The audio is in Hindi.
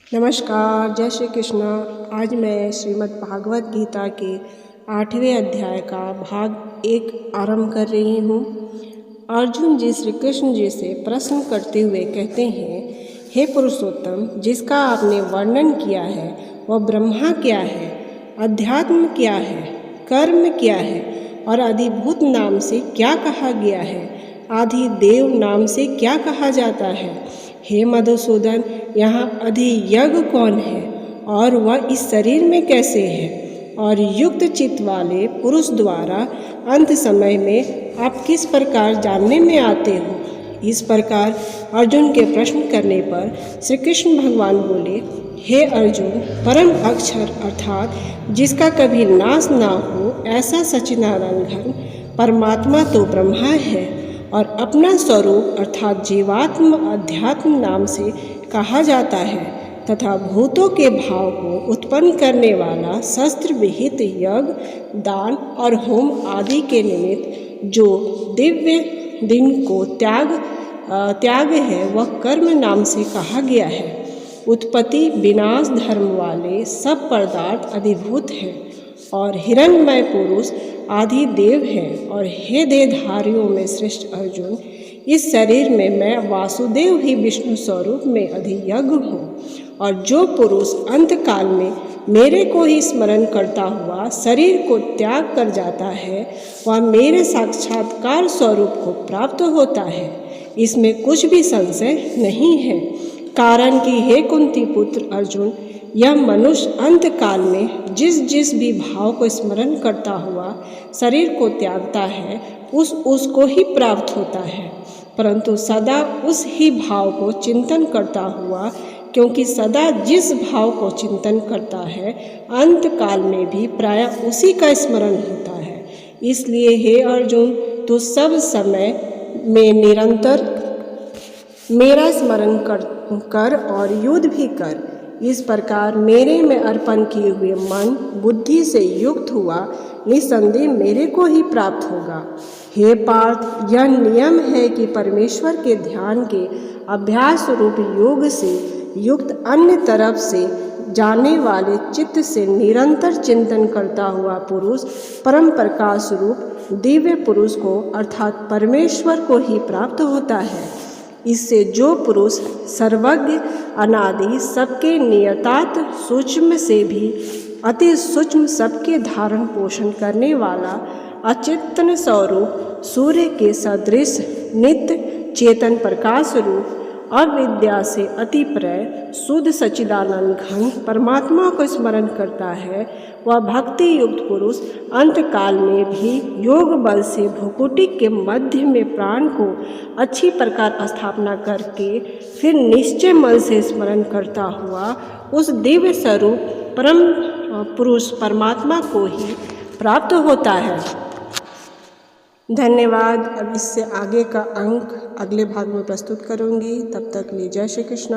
नमस्कार, जय श्री कृष्ण। आज मैं श्रीमद् भागवत गीता के 8वें अध्याय का भाग 1 आरंभ कर रही हूँ। अर्जुन जी श्री कृष्ण जी से प्रश्न करते हुए कहते हैं, हे पुरुषोत्तम, जिसका आपने वर्णन किया है वह ब्रह्मा क्या है, अध्यात्म क्या है, कर्म क्या है और अधिभूत नाम से क्या कहा गया है, आदिदेव नाम से क्या कहा जाता है। हे मधुसूदन, यहाँ अधियज्ञ कौन है और वह इस शरीर में कैसे है, और युक्त चित्त वाले पुरुष द्वारा अंत समय में आप किस प्रकार जानने में आते हो। इस प्रकार अर्जुन के प्रश्न करने पर श्री कृष्ण भगवान बोले, हे अर्जुन, परम अक्षर अर्थात जिसका कभी नाश ना हो ऐसा सच्चिदानंद घन परमात्मा तो ब्रह्मा है, और अपना स्वरूप अर्थात जीवात्म अध्यात्म नाम से कहा जाता है, तथा भूतों के भाव को उत्पन्न करने वाला शस्त्र विहित यज्ञ, दान और होम आदि के निमित्त जो दिव्य दिन को त्याग है वह कर्म नाम से कहा गया है। उत्पत्ति विनाश धर्म वाले सब पदार्थ अधिभूत हैं और हिरण्मय पुरुष आदि देव है। और हे देहधारियों में श्रेष्ठ अर्जुन, इस शरीर में मैं वासुदेव ही विष्णु स्वरूप में अधियज्ञ हूँ, और जो पुरुष अंत काल में मेरे को ही स्मरण करता हुआ शरीर को त्याग कर जाता है वह मेरे साक्षात्कार स्वरूप को प्राप्त होता है। इसमें कुछ भी संशय नहीं है, कारण कि हे कुंती पुत्र अर्जुन, यह मनुष्य अंत काल में जिस भी भाव को स्मरण करता हुआ शरीर को त्यागता है उसको ही प्राप्त होता है, परंतु सदा उस ही भाव को चिंतन करता हुआ, क्योंकि सदा जिस भाव को चिंतन करता है अंत काल में भी प्रायः उसी का स्मरण होता है। इसलिए हे अर्जुन, तू सब समय में निरंतर मेरा स्मरण कर और युद्ध भी कर। इस प्रकार मेरे में अर्पण किए हुए मन बुद्धि से युक्त हुआ निसंदेह मेरे को ही प्राप्त होगा। हे पार्थ, यह नियम है कि परमेश्वर के ध्यान के अभ्यास रूप योग से युक्त अन्य तरफ से जाने वाले चित्त से निरंतर चिंतन करता हुआ पुरुष परम प्रकाश रूप दिव्य पुरुष को अर्थात परमेश्वर को ही प्राप्त होता है। इससे जो पुरुष सर्वज्ञ अनादि सबके नियतात् सूक्ष्म से भी अति सूक्ष्म सबके धारण पोषण करने वाला अचेतन स्वरूप सूर्य के सदृश नित्य चेतन प्रकाश रूप अविद्या से अति प्रय शुद्ध सच्चिदानंद घन परमात्मा को स्मरण करता है, वह भक्ति युक्त पुरुष अंत काल में भी योग बल से भ्रुकुटी के मध्य में प्राण को अच्छी प्रकार स्थापना करके फिर निश्चय मन से स्मरण करता हुआ उस दिव्य स्वरूप परम पुरुष परमात्मा को ही प्राप्त होता है। धन्यवाद। अब इससे आगे का अंक अगले भाग में प्रस्तुत करूँगी। तब तक लिए जय श्री कृष्ण।